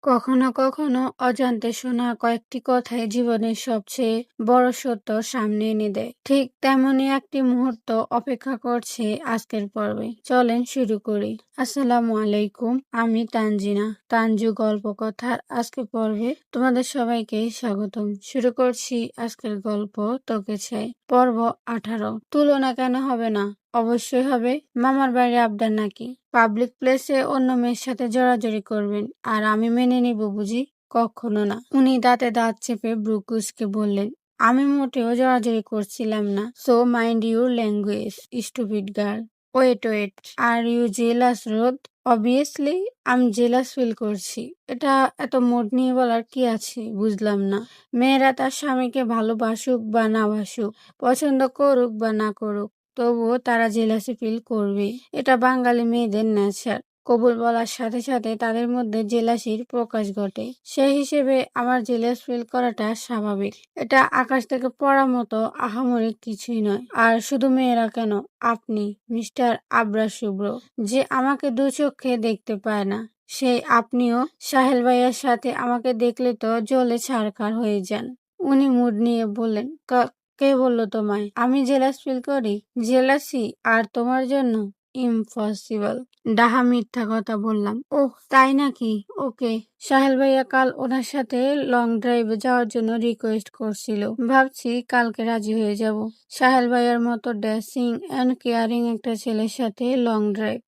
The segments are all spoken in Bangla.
কখনো কখনো অজান্তে শোনা কয়েকটি কথাই জীবনের সবচেয়ে বড় সত্য সামনে এনে দেয়। ঠিক তেমনই একটি মুহূর্ত অপেক্ষা করছে আজকের পর্বে। চলেন শুরু করি। আসসালামু আলাইকুম, আমি তানজিনা। তানজু গল্প কথার আজকের পর্বে তোমাদের সবাইকে স্বাগতম। শুরু করছি আজকের গল্প তোকে চাই, পর্ব 18। তুলনা কেন হবে না? অবশ্যই হবে। মামার বাড়ির আবদার নাকি? পাবলিক প্লেসে অন্য মেয়ের সাথে জড়াজড়ি করবেন আর আমি মেনে নিব বুঝি? কখনো না। উনি দাঁতে দাঁত চেপে ব্রু কুঁচকে বললেন, আমি মোটেও জড়াজড়ি করছিলাম না। So mind your language, stupid girl. Wait, are you jealous রোদ? অবভিয়াসলি আমি জেলাস ফিল করছি। এটা এত মুড নিয়ে বলার কি আছে বুঝলাম না। মেয়েরা তার স্বামীকে ভালোবাসুক বা না বাসুক, পছন্দ করুক বা না করুক, তবুও তারা জেলাসি ফিল করবে। এটা বাঙালি মেয়েদের নেচার। কবুল বলার সাথে সাথে তাদের মধ্যে জেলাসির প্রকাশ ঘটে। সেই হিসেবে আমার জেলাস ফিল করাটা স্বাভাবিক। এটা আকাশ থেকে পড়ার মতো আহামরি কিছুই নয়। আর শুধু মেয়েরা কেন, আপনি মিস্টার আবরার শুভ্র, যে আমাকে দু চোখে দেখতে পায় না, সেই আপনিও সাহেল ভাইয়ার সাথে আমাকে দেখলে তো জ্বলে ছারখার হয়ে যান। উনি মুড নিয়ে বললেন, কে বললো তোমায় আমি জেলাস ফিল করি? জেলাসি আর তোমার জন্য? ইম্পসিবল। ডাহা মিথ্যা কথা বললাম। ওহ তাই নাকি? ওকে। সাহেল ভাইয়া কাল ওনার সাথে লং ড্রাইভে যাওয়ার জন্য রিকোয়েস্ট করছিল। ভাবছি কালকে রাজি হয়ে যাব। সাহেল ভাইয়ার মতো ড্যাসিং অ্যান্ড কেয়ারিং একটা ছেলের সাথে লং ড্রাইভ,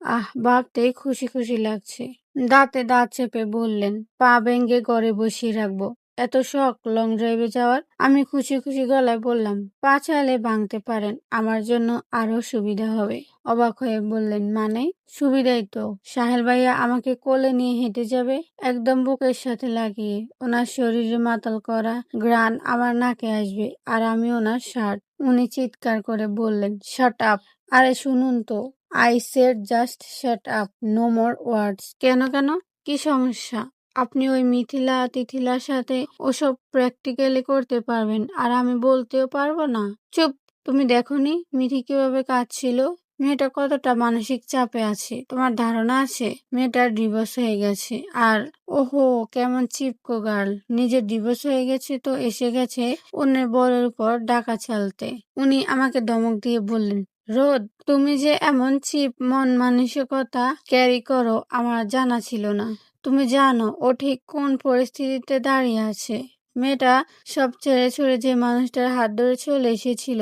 ভাবতেই খুশি খুশি লাগছে। দাঁতে দাঁত চেপে বললেন, পা ভেঙ্গে ঘরে বসিয়ে রাখবো? এত শখ লং ড্রাইভে যাওয়ার? আমি খুশি খুশি গলায় বললাম, পা চাইলে ভাঙতে পারেন, আমার জন্য আরো সুবিধা হবে। অবাক হয়ে বললেন, মানে? সুবিধাই তো। সাহেল ভাইয়া আমাকে কোলে নিয়ে হেঁটে যাবে, একদম বুকের সাথে লাগিয়ে। ওনার শরীরে মাতাল করা ঘ্রাণ আমার নাকে আসবে, আর আমি ওনার শার্ট। উনি চিৎকার করে বললেন, শাট আপ। আরে শুনুন তো। I said just shut up, no more words. কেন? কি সমস্যা? আপনি ওই মিথিলা তিথিলার সাথে ওসব প্র্যাকটিক্যালি করতে পারবেন, আর আমি বলতেও পারবো না? চুপ। তুমি দেখোনি মিথি কিভাবে কাঁদছিল? মেয়েটা কতটা মানসিক চাপে আছে তোমার ধারণা আছে? মেয়েটার ডিভোর্স হয়ে গেছে। আর ওহো, কেমন চিপকো গার্ল। নিজের ডিভোর্স হয়ে গেছে তো এসে গেছে অন্যের বরের উপর ডাকা চালতে। উনি আমাকে ধমক দিয়ে বললেন, রোদ, তুমি যে এমন চিপ মন মানসিকতা ক্যারি করো আমার জানা ছিল না। তুমি জানো ও ঠিক কোন পরিস্থিতিতে দাঁড়িয়ে আছে? মেয়েটা সব ছেড়ে ছুড়ে যে মানুষটার হাত ধরে চলে এসেছিল,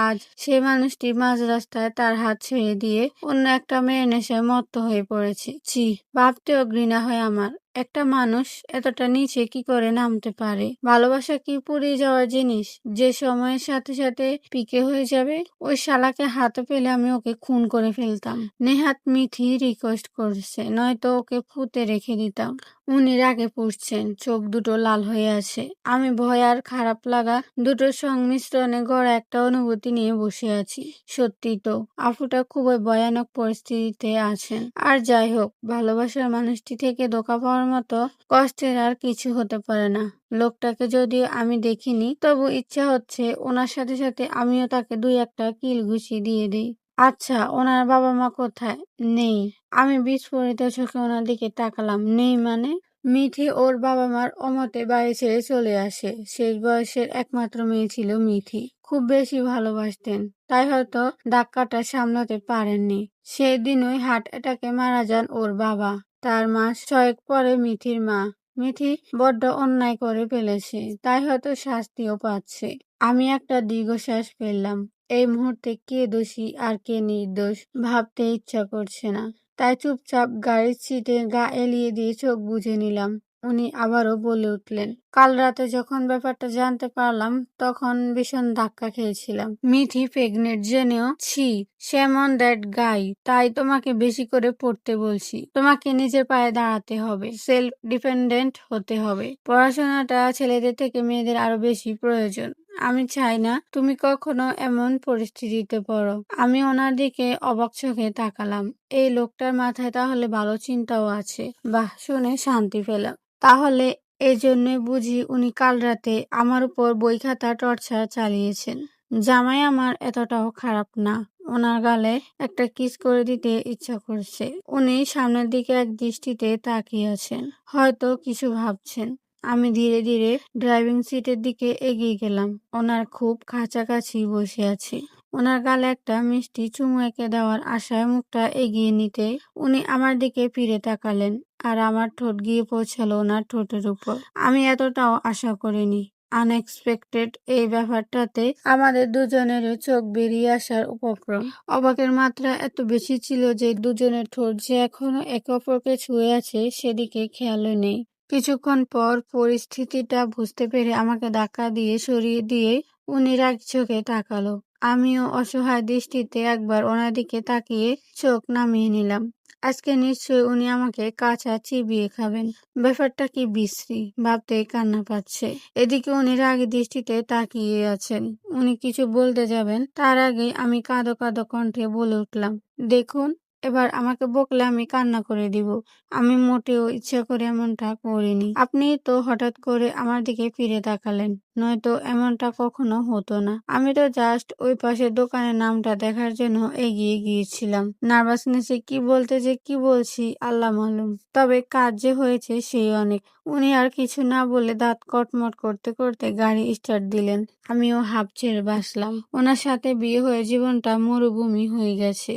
আজ সে মানুষটি মাঝ রাস্তায় তার হাত ছেড়ে দিয়ে অন্য একটা মেয়ের নেশায় মত্ত হয়ে পড়েছে। ছি, ভাবতেও ঘৃণা হয় আমার। একটা মানুষ এতটা নিচে কি করে নামতে পারে? ভালোবাসা কি পুড়িয়ে যাওয়ার জিনিস, যে সময়ের সাথে সাথে পিকে হয়ে যাবে? ওই শালাকে হাতে পেলে আমি ওকে খুন করে ফেলতাম। নেহাত মিথি রিকোয়েস্ট করছে, নয়তো ওকে পুঁতে রেখে দিতাম। উনি রাগে পুড়ছেন, চোখ দুটো লাল হয়ে আছে। আমি ভয় আর খারাপ লাগা দুটোর সংমিশ্রণে গড়া একটা অনুভূতি নিয়ে বসে আছি। সত্যি তো, আফুটা খুবই ভয়ানক পরিস্থিতিতে আছেন। আর যাই হোক, ভালোবাসার মানুষটি থেকে ধোঁকা পাওয়ার মতো কষ্টের আর কিছু হতে পারে না। লোকটাকে যদিও আমি দেখিনি, তবু ইচ্ছা হচ্ছে ওনার সাথে সাথে আমিও তাকে দুই একটা কিল ঘুষি দিয়ে দিই। আচ্ছা, ওনার বাবা মা কোথায়? নেই। আমি বিস্ফোরিত চোখে ওনার দিকে তাকালাম। নেই মানে? মিথি ওর বাবা মার অমতে বাড়ি ছেড়ে চলে আসে। শেষ বয়সের একমাত্র মেয়ে ছিল মিথি। খুব বেশি ভালোবাসতেন, তাই হয়তো ধাক্কাটা সামলাতে পারেননি। সেই দিনই হার্ট অ্যাটাকে মারা যান ওর বাবা। তার মাস 6 পরে মিথির মা। মিথি বড্ড অন্যায় করে ফেলেছে, তাই হয়তো শাস্তিও পাচ্ছে। আমি একটা দীর্ঘশ্বাস ফেললাম। এই মুহূর্তে কে দোষী আর কে নির্দোষ ভাবতে ইচ্ছা করছে না, তাই চুপচাপ গাড়ির সিটে গা এলিয়ে দিয়ে চোখ বুজে নিলাম। উনি আবারও বলে উঠলেন, কাল রাতে যখন ব্যাপারটা জানতে পারলাম তখন ভীষণ ধাক্কা খেয়েছিলাম। মিথি প্রেগনেন্ট জেনেও ছি, shame on দ্যাট গাই। তাই তোমাকে বেশি করে পড়তে বলছি। তোমাকে নিজের পায়ে দাঁড়াতে হবে, সেলফ ডিপেন্ডেন্ট হতে হবে। পড়াশোনাটা ছেলেদের থেকে মেয়েদের আরো বেশি প্রয়োজন। আমি চাই না তুমি কখনো এমন পরিস্থিতিতে পড়ো। আমি ওনার দিকে অবাক চোখে তাকালাম। এই লোকটার মাথায় তাহলে ভালো চিন্তাও আছে। বাহ, শুনে শান্তি পেলাম। তাহলে এজন্যই বুঝি উনি কাল রাতে আমার উপর বই খাতা টর্চার চালিয়েছেন। জামাই আমার এতটাও খারাপ না। ওনার গালে একটা কিস করে দিতে ইচ্ছা করছে। উনি সামনের দিকে এক দৃষ্টিতে তাকিয়ে আছেন, হয়তো কিছু ভাবছেন। আমি ধীরে ধীরে ড্রাইভিং সিটের দিকে এগিয়ে গেলাম। ওনার খুব কাছাকাছি বসে আছি। ওনার গালে একটা মিষ্টি চুমু এঁকে দেওয়ার আশায় মুখটা এগিয়ে নিতে উনি আমার দিকে ফিরে তাকালেন, আর আমার ঠোঁট গিয়ে পৌঁছালো ওনার ঠোঁটের উপর। আমি এতটাও আশা করিনি। আনএক্সপেক্টেড এই ব্যাপারটাতে আমাদের দুজনেরই চোখ বেরিয়ে আসার উপক্রম। অবাকের মাত্রা এত বেশি ছিল যে দুজনের ঠোঁট যে এখনো একে অপরকে ছুঁয়ে আছে সেদিকে খেয়ালই নেই। কিছুক্ষণ পর পরিস্থিতিটা বুঝতে পেরে আমাকে ধাক্কা দিয়ে সরিয়ে দিয়ে উনি রাগী চোখে তাকালো। আমিও অসহায় দৃষ্টিতে একবার ওনার দিকে তাকিয়ে চোখ নামিয়ে নিলাম। আজকে নিশ্চয়ই উনি আমাকে কাঁচা চিবিয়ে খাবেন। ব্যাপারটা কি বিশ্রী, ভাবতেই কান্না পাচ্ছে। এদিকে উনি রাগী দৃষ্টিতে তাকিয়ে আছেন। উনি কিছু বলতে যাবেন, তার আগে আমি কাঁদো কাঁদো কণ্ঠে বলে উঠলাম, দেখুন, এবার আমাকে বকলে আমি কান্না করে দিব। আমি মোটেও ইচ্ছা করে এমনটা করিনি। আপনি তো হঠাৎ করে আমার দিকে ফিরে তাকালেন, নয়তো এমনটা কখনো হতো না। আমি তো জাস্ট ওই পাশের দোকানের নামটা দেখার জন্য এগিয়ে গিয়েছিলাম। নার্ভাসনেসে কি বলতে যে কি বলছি আল্লাহ মালুম। তবে কাজ যে হয়েছে সেই অনেক। উনি আর কিছু না বলে দাঁত কটমট করতে করতে গাড়ি স্টার্ট দিলেন। আমিও হাঁপ ছেড়ে বাঁচলাম। ওনার সাথে বিয়ে হয়ে জীবনটা মরুভূমি হয়ে গেছে।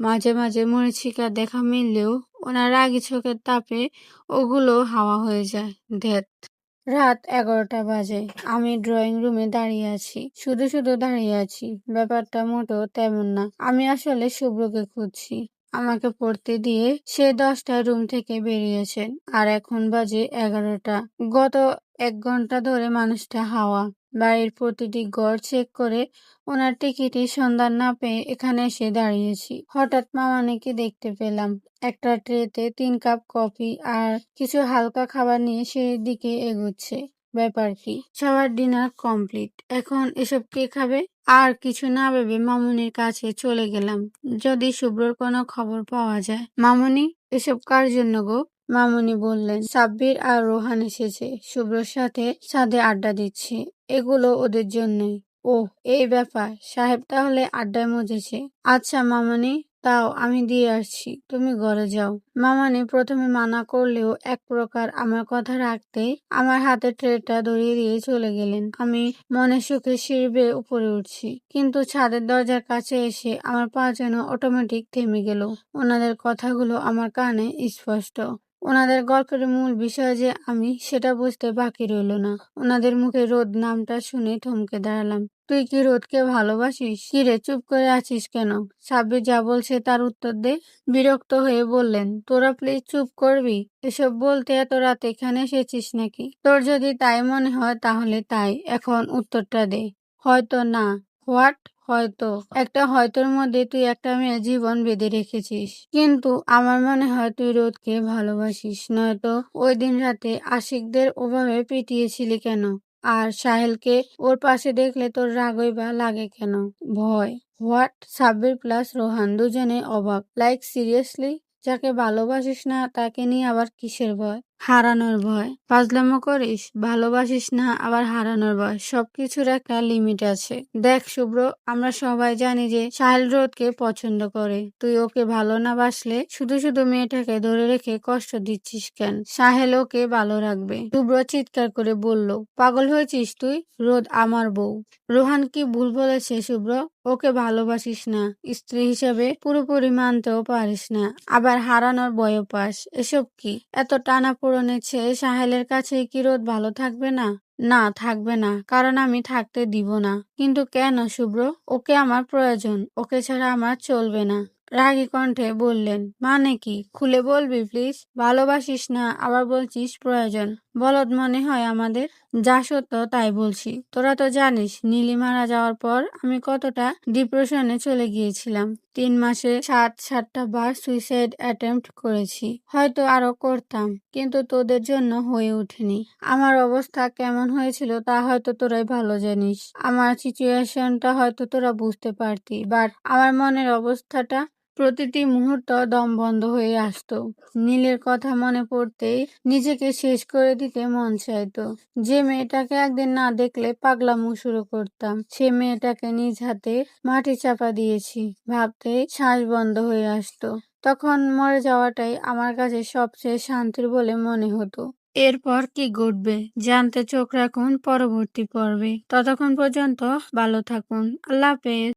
মাঝে মাঝে মরীচিকার দেখা মিললেও ওনার রাগী চোখের তাপে ওগুলো হাওয়া হয়ে যায়। ধ্যাত। রাত 11টা বাজে। আমি ড্রয়িং রুমে দাঁড়িয়ে আছি, শুধু শুধু দাঁড়িয়ে আছি। ব্যাপারটা মোটেও তেমন না। আমি আসলে শুভ্রকে খুঁজছি। আমাকে পড়তে দিয়ে সে 10টায় রুম থেকে বেরিয়েছেন, আর এখন বাজে 11টা। গত 1 ঘন্টা ধরে মানুষটা হাওয়া। বাড়ির প্রতিটি ঘর চেক করে ওনার টিকিটের সন্ধান না পেয়ে এখানে এসে দাঁড়িয়েছি। হঠাৎ মামানিকে দেখতে পেলাম। একটা ট্রেতে 3 কাপ কফি আর কিছু হালকা খাবার নিয়ে সিঁড়ির দিকে এগোচ্ছে। ব্যাপার কি? সবার ডিনার কমপ্লিট, এখন এসব কে খাবে? আর কিছু না ভেবে মামুনির কাছে চলে গেলাম, যদি শুভ্রর কোনো খবর পাওয়া যায়। মামুনি, এসব কার জন্য গো? মামুনি বললেন, সাব্বির আর রোহান এসেছে, শুভ্রর সাথে ছাদে আড্ডা দিচ্ছে। এগুলো ওদের জন্যই। ওহ, এই ব্যাপার। সাহেব তাহলে আড্ডায় মজেছে। আচ্ছা মামুনি, তাও আমি দিয়ে আসছি, তুমি ঘরে যাও। মামানি প্রথমে মানা করলেও এক প্রকার আমার কথা রাখতে আমার হাতে ট্রেটা ধরিয়ে দিয়ে চলে গেলেন। আমি মনে সুখে সিঁড়ি বেয়ে উপরে উঠছি, কিন্তু ছাদের দরজার কাছে এসে আমার পা যেন অটোমেটিক থেমে গেল। ওনাদের কথাগুলো আমার কানে স্পষ্ট। ওনাদের গল্পের মূল বিষয় যে আমি, সেটা বুঝতে বাকি রইল না। ওনাদের মুখে রোদ নামটা শুনে থমকে দাঁড়ালাম। তুই কি রোদকে ভালোবাসিস? কিরে, চুপ করে আছিস কেন? সাব্বির যা বলছে তার উত্তর দে। বিরক্ত হয়ে বললেন, তোরা প্লিজ চুপ করবি? এসব বলতে এত রাত এখানে এসেছিস নাকি? তোর যদি তাই মনে হয় তাহলে তাই, এখন উত্তরটা দে। হয়তো না। হোয়াট? হয়তো? একটা হয়তোর মধ্যে তুই একটা মেয়ের জীবন বেঁধে রেখেছিস। কিন্তু আমার মনে হয় তুই রোদকে ভালোবাসিস, নয়তো ওই দিন রাতে আশিকদের ওভাবে পিটিয়েছিলি কেন? আর সাহেলকে ওর পাশে দেখলে তোর রাগই বা লাগে কেন? ভয়? হোয়াট? সাব্বির প্লাস রোহান দুজনে অবাক। Like seriously? যাকে ভালোবাসিস না তাকে নিয়ে আবার কিসের ভয়? হারানোর ভয়। ফাজলামো করিস? ভালোবাসিস না আবার হারানোর ভয়? সবকিছুর একটা লিমিট আছে। দেখ শুভ্র, আমরা সবাই জানি যে সাহেল রোদকে পছন্দ করে। তুই ওকে ভালো না বাসলে শুধু শুধু মেয়েটাকে ধরে রেখে কষ্ট দিচ্ছিস কেন? সাহেল ওকে ভালো রাখবে। শুভ্র চিৎকার করে বলল, পাগল হয়েছিস তুই? রোদ আমার বউ। রোহান কি ভুল বলেছে শুভ্র? ওকে ভালোবাসিস না, স্ত্রী হিসেবে পুরোপুরি মানতেও পারিস না, আবার হারানোর ভয়ও পাস। এসব কি? এত টানাপোড়েনের চেয়ে সাহেলের কাছে কি রোদ ভালো থাকবে না? না, থাকবে না, কারণ আমি থাকতে দিব না। কিন্তু কেন শুভ্র? ওকে আমার প্রয়োজন, ওকে ছাড়া আমার চলবে না। রাগী কণ্ঠে বললেন, মানে কি? খুলে বলবি প্লিজ? ভালোবাসিস না আবার বলছিস প্রয়োজন। বলদ মনে হয় আমাদের? যা সত্য তাই বলছি। তোরা তো জানিস নীলি মারা যাওয়ার পর আমি কতটা ডিপ্রেশনে চলে গিয়েছিলাম। 3 মাসে 7টা বার সুইসাইড অ্যাটেম্প্ট করেছি। হয়তো আরো করতাম, কিন্তু তোদের জন্য হয়ে ওঠেনি। আমার অবস্থা কেমন হয়েছিল তা হয়তো তোরাই ভালো জানিস। আমার সিচুয়েশনটা হয়তো তোরা বুঝতে পারতি, বাট আমার মনের অবস্থাটা প্রতিটি মুহূর্ত দম বন্ধ হয়ে আসতো। নীলের কথা মনে পড়তেই নিজেকে শেষ করে দিতে মন চাইতো। যে মেয়েটাকে একদিন না দেখলে পাগলামো শুরু করতাম, সে মেয়েটাকে নিজ হাতে মাটি চাপা দিয়েছি ভাবতেই শ্বাস বন্ধ হয়ে আসতো। তখন মরে যাওয়াটাই আমার কাছে সবচেয়ে শান্তির বলে মনে হতো। এরপর কি ঘটবে জানতে চোখ রাখুন পরবর্তী পর্বে। ততক্ষণ পর্যন্ত ভালো থাকুন। আল্লাহ হাফেজ।